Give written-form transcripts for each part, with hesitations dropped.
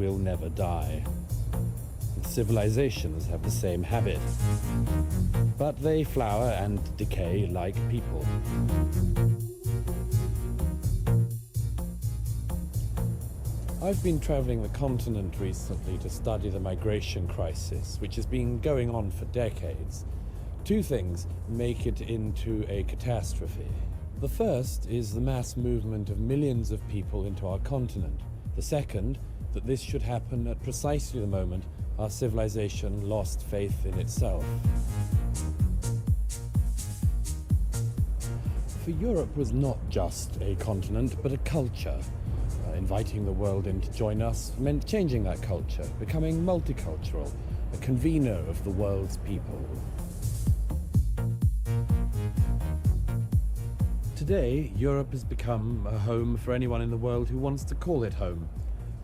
will never die. Civilizations have the same habit, but they flower and decay like people. I've been traveling the continent recently to study the migration crisis, which has been going on for decades. Two things make it into a catastrophe. The first is the mass movement of millions of people into our continent. The second, that this should happen at precisely the moment our civilization lost faith in itself. For Europe was not just a continent, but a culture. Inviting the world in to join us meant changing that culture, becoming multicultural, a convener of the world's people. Today, Europe has become a home for anyone in the world who wants to call it home,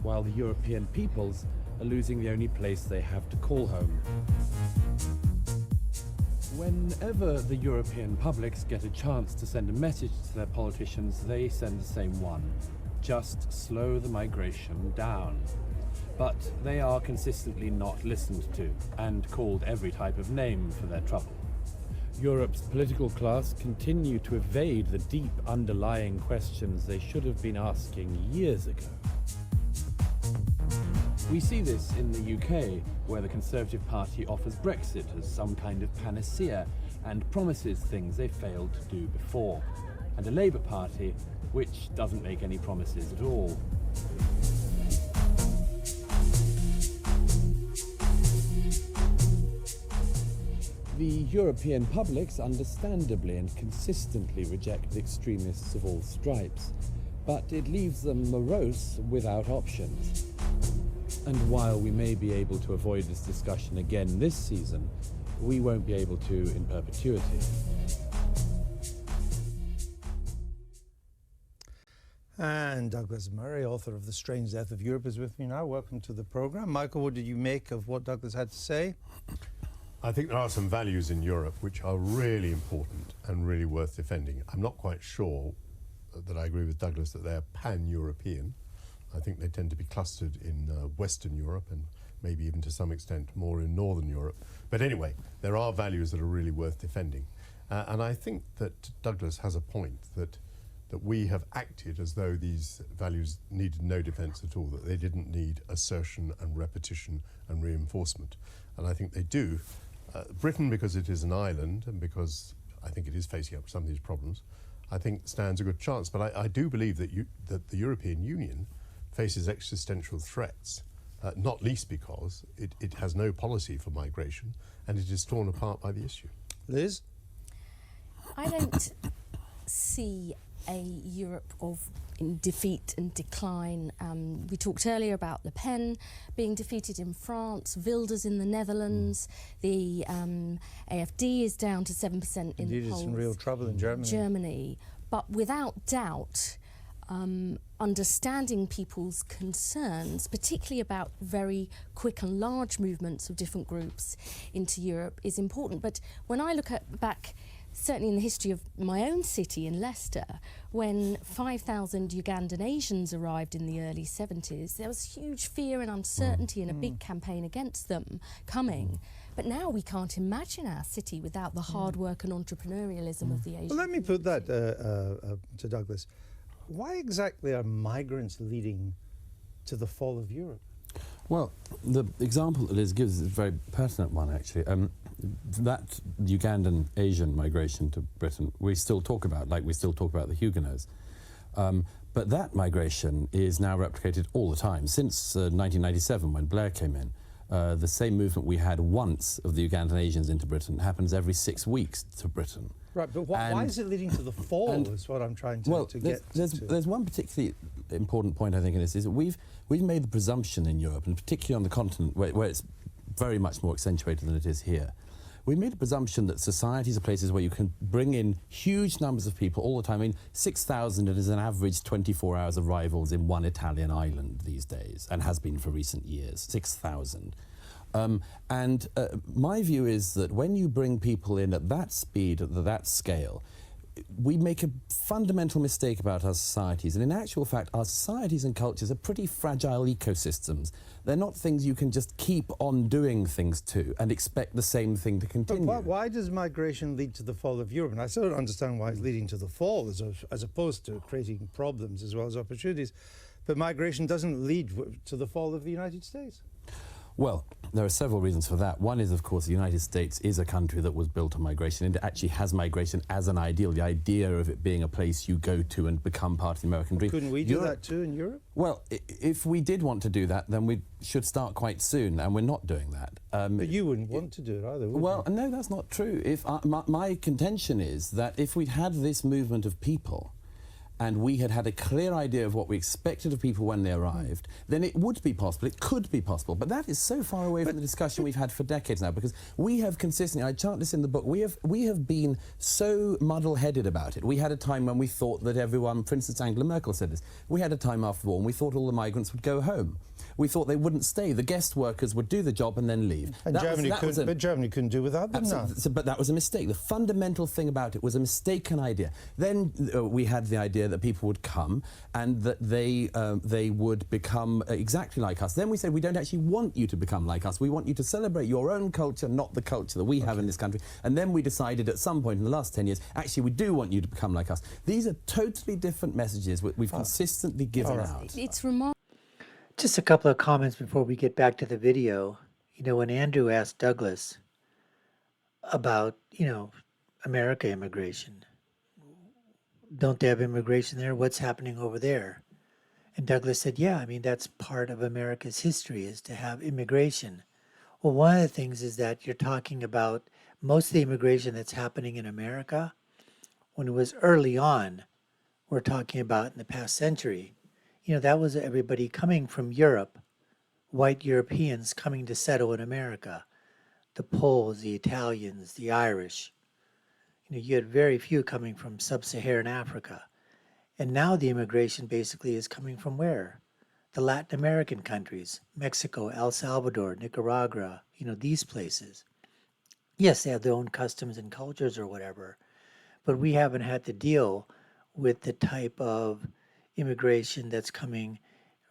while the European peoples are losing the only place they have to call home. Whenever the European publics get a chance to send a message to their politicians, they send the same one. Just slow the migration down. But they are consistently not listened to and called every type of name for their trouble. Europe's political class continue to evade the deep underlying questions they should have been asking years ago. We see this in the UK, where the Conservative Party offers Brexit as some kind of panacea and promises things they failed to do before, and a Labour Party which doesn't make any promises at all. The European publics understandably and consistently reject the extremists of all stripes, but it leaves them morose without options. And while we may be able to avoid this discussion again this season, we won't be able to in perpetuity. And Douglas Murray, author of The Strange Death of Europe, is with me now. Welcome to the programme. Michael, what did you make of what Douglas had to say? I think there are some values in Europe which are really important and really worth defending. I'm not quite sure that I agree with Douglas that they're pan-European. I think they tend to be clustered in Western Europe and maybe even to some extent more in Northern Europe. But anyway, there are values that are really worth defending. And I think that Douglas has a point that we have acted as though these values needed no defence at all, that they didn't need assertion and repetition and reinforcement. And I think they do. Britain, because it is an island and because I think it is facing up to some of these problems, I think stands a good chance. But I do believe that the European Union faces existential threats, not least because it has no policy for migration and it is torn apart by the issue. Liz? I don't see a Europe in defeat and decline. We talked earlier about Le Pen being defeated in France, Wilders in the Netherlands, the AfD is down to 7% in polls. Indeed, it's in real trouble in Germany. But without doubt, understanding people's concerns, particularly about very quick and large movements of different groups into Europe, is important. But when I look back, certainly in the history of my own city in Leicester, when 5,000 Ugandan Asians arrived in the early 70s, there was huge fear and uncertainty and a big campaign against them coming. But now we can't imagine our city without the hard work and entrepreneurialism of the Asians. Well, let me put that to Douglas. Why exactly are migrants leading to the fall of Europe? Well, the example that Liz gives is a very pertinent one, actually. That Ugandan Asian migration to Britain, we still talk about, like we still talk about the Huguenots. But that migration is now replicated all the time. Since 1997, when Blair came in, the same movement we had once of the Ugandan Asians into Britain happens every 6 weeks to Britain. Right, but why is it leading to the fall is what I'm trying to get to. There's one particularly important point, I think, in this, is that we've made the presumption in Europe, and particularly on the continent, where it's very much more accentuated than it is here. We made a presumption that societies are places where you can bring in huge numbers of people all the time. I mean, 6,000 is an average 24 hours arrivals in one Italian island these days, and has been for recent years, 6,000. My view is that when you bring people in at that speed, at that scale, we make a fundamental mistake about our societies, and in actual fact, our societies and cultures are pretty fragile ecosystems. They're not things you can just keep on doing things to and expect the same thing to continue. But why does migration lead to the fall of Europe? And I still don't understand why it's leading to the fall as opposed to creating problems as well as opportunities. But migration doesn't lead to the fall of the United States. Well, there are several reasons for that. One is, of course, the United States is a country that was built on migration, and it actually has migration as an ideal, the idea of it being a place you go to and become part of the American dream. Couldn't we do that too in Europe? Well, if we did want to do that, then we should start quite soon, and we're not doing that. But you wouldn't want to do it either, would well, you? no, that's not true. My contention is that if we'd had this movement of people, and we had a clear idea of what we expected of people when they arrived, then it would be possible, it could be possible. But that is so far away from the discussion we've had for decades now, because we have consistently, I chart this in the book, we have been so muddle-headed about it. We had a time when we thought that everyone, for instance, Angela Merkel said this, we had a time after the war when we thought all the migrants would go home. We thought they wouldn't stay. The guest workers would do the job and then leave. And Germany couldn't do without them now. But that was a mistake. The fundamental thing about it was a mistaken idea. Then we had the idea that people would come and that they would become exactly like us. Then we said, we don't actually want you to become like us. We want you to celebrate your own culture, not the culture that we have in this country. And then we decided at some point in the last 10 years, actually, we do want you to become like us. These are totally different messages we've consistently given out. It's remarkable. Just a couple of comments before we get back to the video. You know, when Andrew asked Douglas about, America immigration, don't they have immigration there? What's happening over there? And Douglas said, yeah, I mean, that's part of America's history, is to have immigration. Well, one of the things is that you're talking about most of the immigration that's happening in America, when it was early on, we're talking about in the past century, that was everybody coming from Europe, white Europeans coming to settle in America, the Poles, the Italians, the Irish. You had very few coming from sub-Saharan Africa. And now the immigration basically is coming from where? The Latin American countries, Mexico, El Salvador, Nicaragua, these places. Yes, they have their own customs and cultures or whatever, but we haven't had to deal with the type of immigration that's coming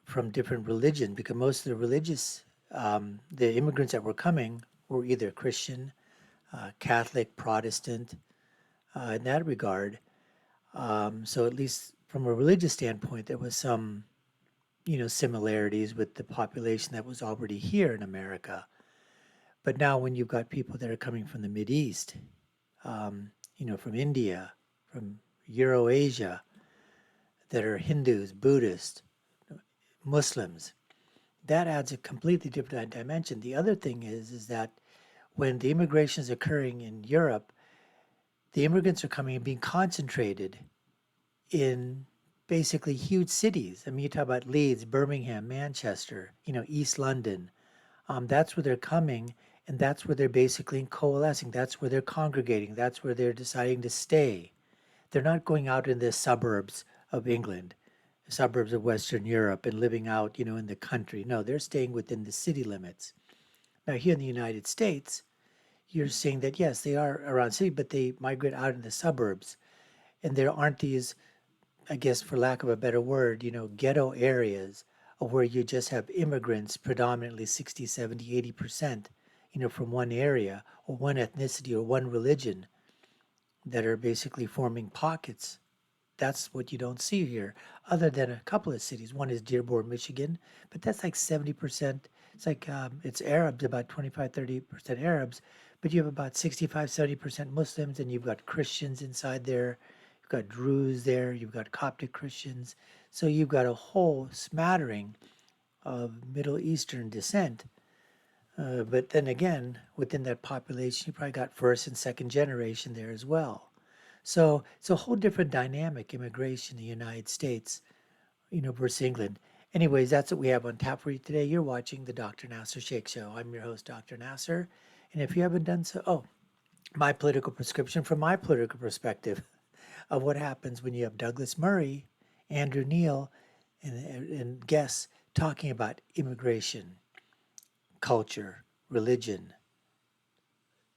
from different religions, because most of the religious, the immigrants that were coming were either Christian, Catholic, Protestant, in that regard. So at least from a religious standpoint, there was some, similarities with the population that was already here in America. But now when you've got people that are coming from the Mideast, from India, from Euro-Asia, that are Hindus, Buddhists, Muslims, that adds a completely different dimension. The other thing is that when the immigration is occurring in Europe, the immigrants are coming and being concentrated in basically huge cities. I mean, you talk about Leeds, Birmingham, Manchester, East London. That's where they're coming, and that's where they're basically coalescing. That's where they're congregating. That's where they're deciding to stay. They're not going out in the suburbs of England, the suburbs of Western Europe, and living out, in the country. No, they're staying within the city limits. Now, here in the United States, you're seeing that, yes, they are around city, but they migrate out in the suburbs. And there aren't these, I guess, for lack of a better word, ghetto areas of where you just have immigrants, predominantly 60, 70, 80%, from one area or one ethnicity or one religion, that are basically forming pockets. That's what you don't see here, other than a couple of cities. One is Dearborn, Michigan, but that's like 70%. It's like, it's Arabs, about 25, 30% Arabs, but you have about 65, 70% Muslims, and you've got Christians inside there. You've got Druze there, you've got Coptic Christians. So you've got a whole smattering of Middle Eastern descent. But then again, within that population, you probably got first and second generation there as well. So it's a whole different dynamic, immigration in the United States, versus England. Anyways, that's what we have on tap for you today. You're watching the Dr. Nasir Shaikh Show. I'm your host, Dr. Nasir. And if you haven't done so, my political prescription from my political perspective of what happens when you have Douglas Murray, Andrew Neil, and guests talking about immigration, culture, religion,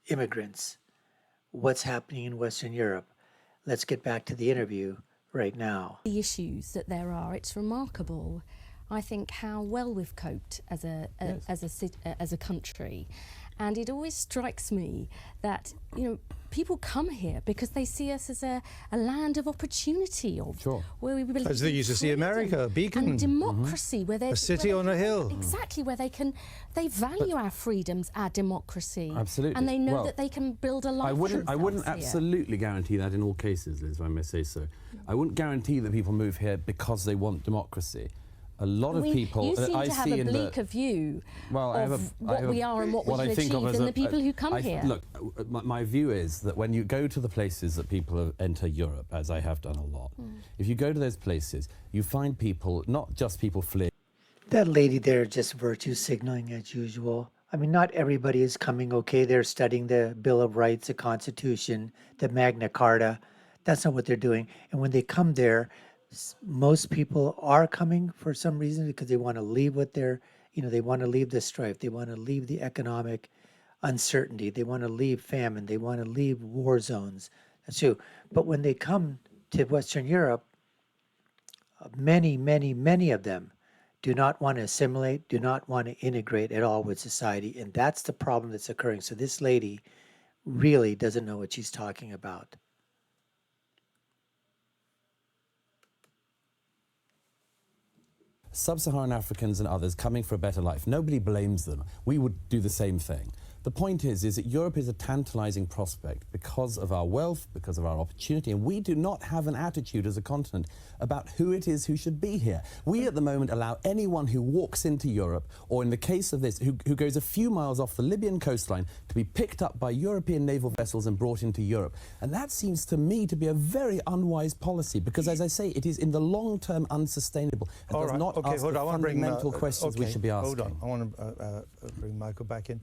immigrants, what's happening in Western Europe. let's get back to the interview right now. The issues that there are, it's remarkable, I think, how well we've coped as a country. And it always strikes me that, you know, people come here because they see us as a land of opportunity, of where we believe as they used to see America, a beacon, and democracy, where they a city on a hill. Exactly, where they value our freedoms, our democracy, absolutely, and they know that they can build a life. I wouldn't absolutely guarantee that in all cases, Liz, if I may say so. I wouldn't guarantee that people move here because they want democracy. A lot of people you seem I to have see a bleaker view of what we are and what we can achieve than the people who come here. Look, my view is that when you go to the places that people enter Europe, as I have done a lot, if you go to those places, you find people, not just people fleeing. That lady there just virtue signaling as usual. I mean, not everybody is coming, okay? They're studying the Bill of Rights, the Constitution, the Magna Carta. That's not what they're doing. And when they come there, most people are coming for some reason because they want to leave what they're, you know, they want to leave the strife. They want to leave the economic uncertainty. They want to leave famine. They want to leave war zones. That's true. But when they come to Western Europe, many, many, many of them do not want to assimilate, do not want to integrate at all with society. And that's the problem that's occurring. So this lady really doesn't know what she's talking about. Sub-Saharan Africans and others coming for a better life. Nobody blames them. We would do the same thing. The point is that Europe is a tantalizing prospect because of our wealth, because of our opportunity, and we do not have an attitude as a continent about who it is who should be here. We at the moment allow anyone who walks into Europe, or in the case of this, who goes a few miles off the Libyan coastline, to be picked up by European naval vessels and brought into Europe. And that seems to me to be a very unwise policy because, as I say, it is in the long term unsustainable and does not ask the fundamental questions we should be asking. Hold on, I want to bring Michael back in.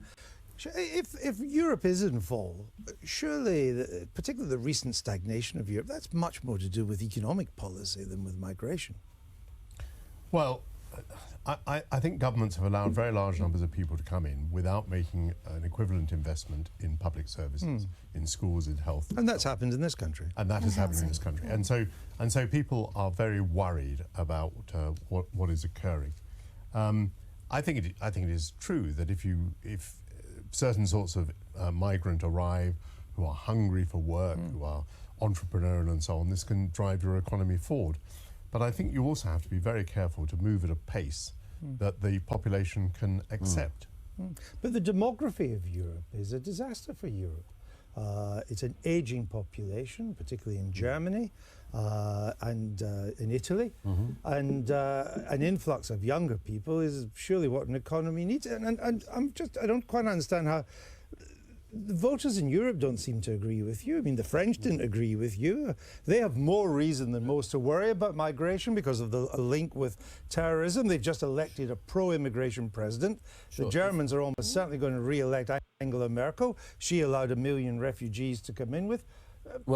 If Europe is in fall, surely, particularly the recent stagnation of Europe, that's much more to do with economic policy than with migration. Well, I think governments have allowed very large numbers of people to come in without making an equivalent investment in public services, in schools, in health. And that's happened in this country. And that has happened in this country. And so people are very worried about what is occurring. I think it is true that if certain sorts of migrant arrive who are hungry for work, who are entrepreneurial and so on, this can drive your economy forward. But I think you also have to be very careful to move at a pace that the population can accept. But the demography of Europe is a disaster for Europe. It's an aging population, particularly in Germany and in Italy. And an influx of younger people is surely what an economy needs. And I don't quite understand how the voters in Europe don't seem to agree with you. I mean, the French didn't agree with you. They have more reason than most to worry about migration because of the link with terrorism. They've just elected a pro-immigration president. Sure. The Germans are almost certainly going to re-elect Angela Merkel. She allowed 1 million refugees to come in with.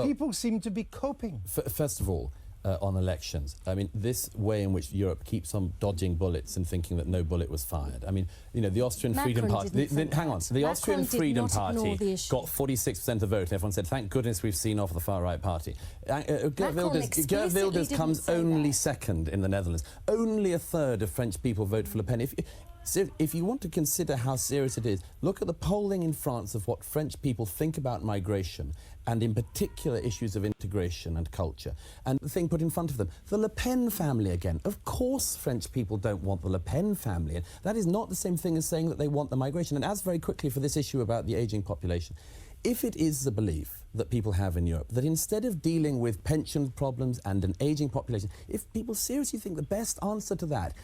People seem to be coping. First of all, on elections, I mean, this way in which Europe keeps on dodging bullets and thinking that no bullet was fired. I mean, you know, the Austrian Freedom Party. Hang on, the Austrian Freedom Party got 46% of the vote, and everyone said, "Thank goodness we've seen off the far right party." Geert Wilders comes only second in the Netherlands. Only a third of French people vote for Le Pen. If you want to consider how serious it is, look at the polling in France of what French people think about migration, and in particular issues of integration and culture. And the thing put in front of them, the Le Pen family again. Of course French people don't want the Le Pen family. And that is not the same thing as saying that they want the migration. And as very quickly for this issue about the ageing population, if it is the belief that people have in Europe that instead of dealing with pension problems and an ageing population, if people seriously think the best answer to that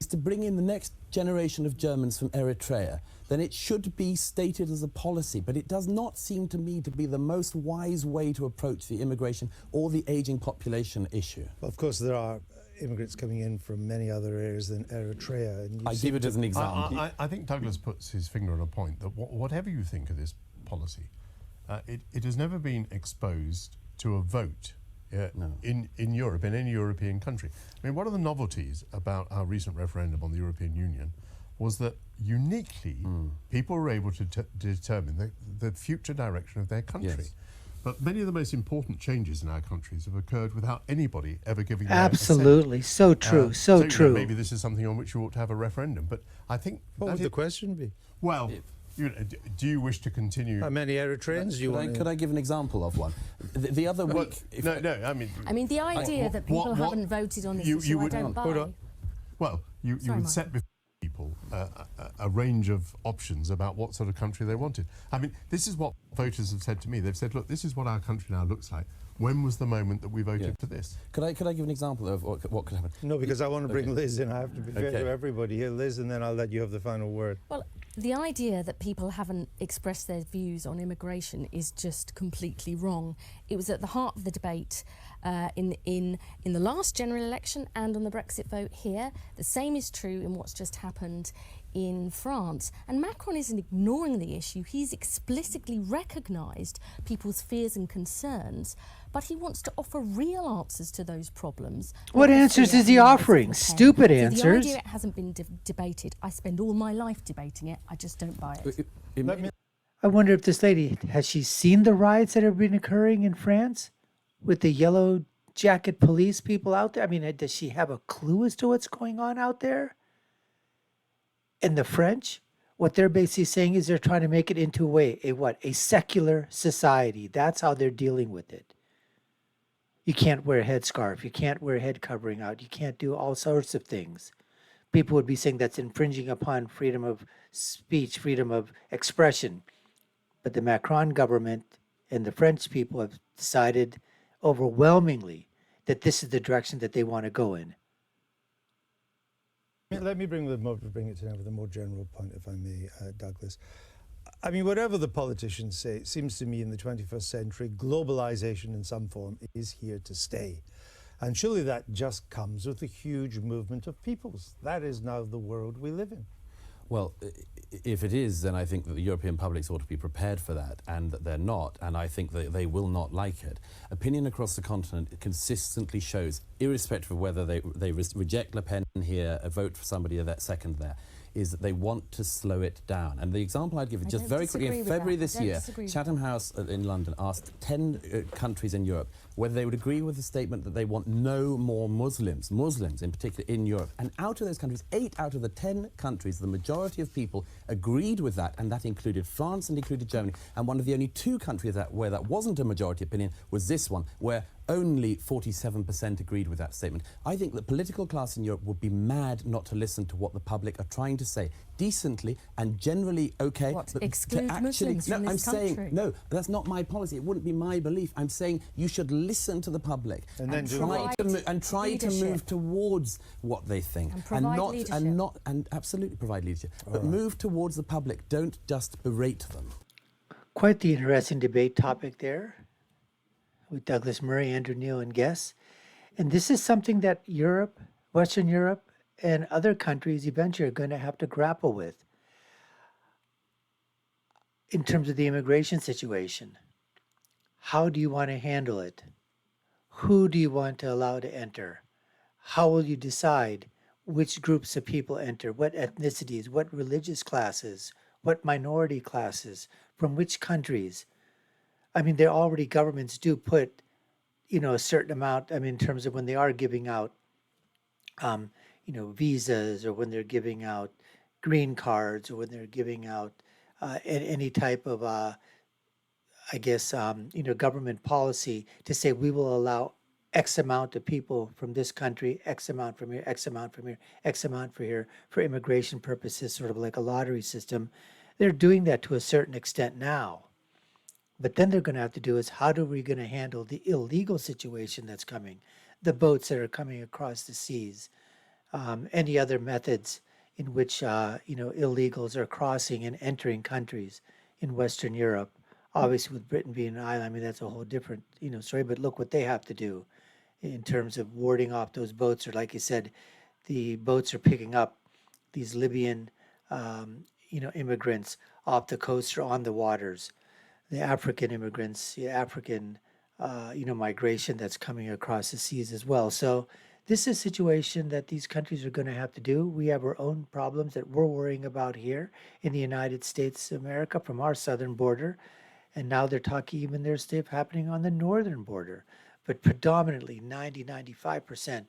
is to bring in the next generation of Germans from Eritrea, then it should be stated as a policy. But it does not seem to me to be the most wise way to approach the immigration or the ageing population issue. Well, of course, there are immigrants coming in from many other areas than Eritrea. And I give it as an example. I think Douglas puts his finger on a point that whatever you think of this policy, it has never been exposed to a vote in Europe, in any European country. I mean, one of the novelties about our recent referendum on the European Union was that uniquely people were able to determine the future direction of their country. Yes. But many of the most important changes in our countries have occurred without anybody ever giving their Absolutely. So true. assent. So true. Maybe this is something on which you ought to have a referendum. But I think What would the question be? well, do you wish to continue? How many Eritreans do you want? Could I give an example of one? The other week... No. I mean, the idea that people what- haven't voted on this you issue, I would- don't buy. hold on. Well, you Sorry, would Mike. set before people a range of options about what sort of country they wanted. I mean, this is what voters have said to me. They've said, look, this is what our country now looks like. When was the moment that we voted for this? Could I give an example of what could happen? No, because I want to bring Liz in. I have to be fair Okay. to everybody here. Liz, and then I'll let you have the final word. Well, the idea that people haven't expressed their views on immigration is just completely wrong. It was at the heart of the debate in the last general election and on the Brexit vote here. The same is true in what's just happened in France. And Macron isn't ignoring the issue. He's explicitly recognised people's fears and concerns, but he wants to offer real answers to those problems. What answers is he offering? Stupid So answers. the idea it hasn't been debated, I spend all my life debating it. I just don't buy it. I wonder if this lady, has she seen the riots that have been occurring in France with the yellow jacket police people out there? I mean, does she have a clue as to what's going on out there? And the French, what they're basically saying is they're trying to make it into a secular society. That's how they're dealing with it. You can't wear a headscarf. You can't wear a head covering out. You can't do all sorts of things. People would be saying that's infringing upon freedom of speech, freedom of expression. But the Macron government and the French people have decided overwhelmingly that this is the direction that they want to go in. Let me bring it to now with a more general point, if I may, Douglas. I mean, whatever the politicians say, it seems to me in the 21st century, globalization in some form is here to stay. And surely that just comes with a huge movement of peoples. That is now the world we live in. Well, if it is, then I think that the European publics ought to be prepared for that, and that they're not, and I think that they will not like it. Opinion across the continent consistently shows, irrespective of whether they reject Le Pen here, vote for somebody that second there, is that they want to slow it down. And the example I'd give, just very quickly, in February this year, Chatham House in London asked 10 countries in Europe whether they would agree with the statement that they want no more Muslims in particular, in Europe. And out of those countries, 8 out of the 10 countries, the majority of people agreed with that, and that included France and included Germany. And one of the only 2 countries where that wasn't a majority opinion was this one, where only 47% agreed with that statement. I think the political class in Europe would be mad not to listen to what the public are trying to say decently and generally okay. What, but exclude Muslims from this saying, country? no, that's not my policy. It wouldn't be my belief. I'm saying you should listen to the public And then try to move towards what they think, And provide leadership. absolutely provide leadership. But move towards the public. Don't just berate them. Quite the interesting debate topic there with Douglas Murray, Andrew Neil, and guests. And this is something that Europe, Western Europe, and other countries eventually are going to have to grapple with in terms of the immigration situation. How do you want to handle it? Who do you want to allow to enter? How will you decide which groups of people enter? What ethnicities? What religious classes? What minority classes? From which countries? I mean, there already governments do put, a certain amount, in terms of when they are giving out, visas, or when they're giving out green cards, or when they're giving out any type of, government policy to say we will allow X amount of people from this country, X amount from here, X amount from here, X amount for here, for immigration purposes, sort of like a lottery system. They're doing that to a certain extent now. But then they're going to have to do is how are we going to handle the illegal situation that's coming, the boats that are coming across the seas, any other methods in which illegals are crossing and entering countries in Western Europe. Obviously, with Britain being an island, that's a whole different story. But look what they have to do in terms of warding off those boats, or like you said, the boats are picking up these Libyan immigrants off the coast or on the waters. The African immigrants, the African, migration that's coming across the seas as well. So this is a situation that these countries are going to have to do. We have our own problems that we're worrying about here in the United States of America from our southern border. And now they're talking even there's stuff happening on the northern border. But predominantly 95%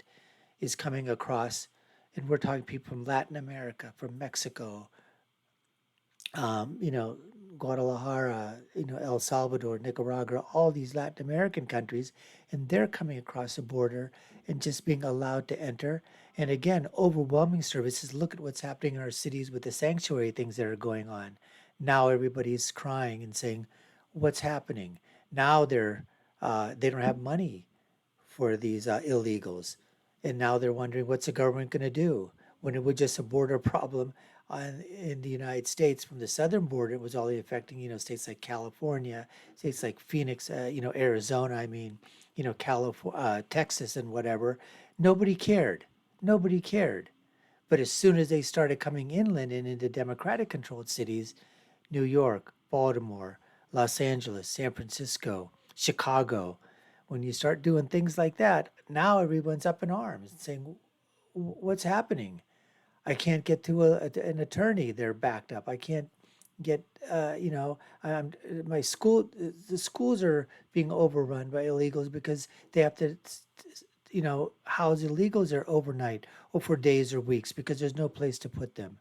is coming across. And we're talking people from Latin America, from Mexico, you know, Guadalajara, you know, El Salvador, Nicaragua, all these Latin American countries, and they're coming across the border and just being allowed to enter. And again, overwhelming services. Look at what's happening in our cities with the sanctuary things that are going on. Now everybody's crying and saying, "What's happening?" Now they don't have money for these illegals. And now they're wondering what's the government going to do when it was just a border problem in the United States from the southern border. It was only affecting, you know, states like California, states like Phoenix, you know, Arizona, I mean, you know, California, Texas and whatever. Nobody cared. Nobody cared. But as soon as they started coming inland and into Democratic controlled cities, New York, Baltimore, Los Angeles, San Francisco, Chicago, when you start doing things like that, now everyone's up in arms and saying, what's happening? I can't get to an attorney. They're backed up. I can't get, you know, my school, the schools are being overrun by illegals because they have to, you know, house illegals there overnight or for days or weeks because there's no place to put them.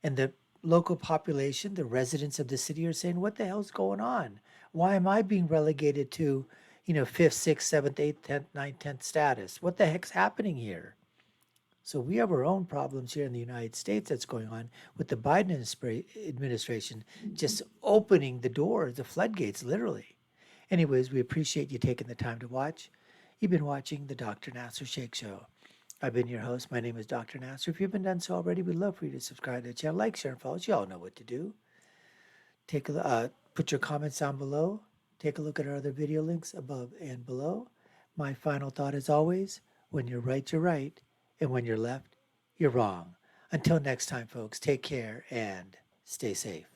And the local population, the residents of the city are saying, what the hell's going on? Why am I being relegated to, you know, 5th, 6th, 7th, 8th, 10th, 9th, 10th status? What the heck's happening here? So we have our own problems here in the United States that's going on with the Biden administration just opening the doors, the floodgates, literally. Anyways, we appreciate you taking the time to watch. You've been watching the Dr. Nasir Shaikh Show. I've been your host. My name is Dr. Nasir. If you haven't done so already, we'd love for you to subscribe to the channel, like, share, and follow us. You all know what to do. Put your comments down below. Take a look at our other video links above and below. My final thought is always, when you're right, you're right. And when you're left, you're wrong. Until next time, folks, take care and stay safe.